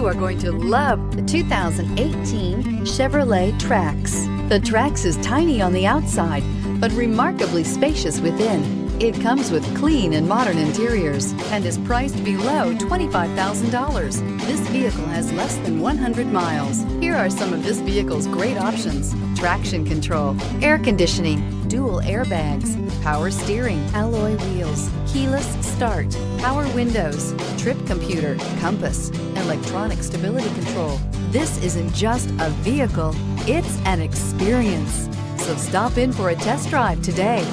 You are going to love the 2018 Chevrolet Trax. The Trax is tiny on the outside, but remarkably spacious within. It comes with clean and modern interiors and is priced below $25,000. This vehicle has less than 100 miles. Here are some of this vehicle's great options: traction control, air conditioning, dual airbags, power steering, alloy wheels, keyless start, power windows, trip computer, compass, electronic stability control. This isn't just a vehicle, it's an experience. So stop in for a test drive today.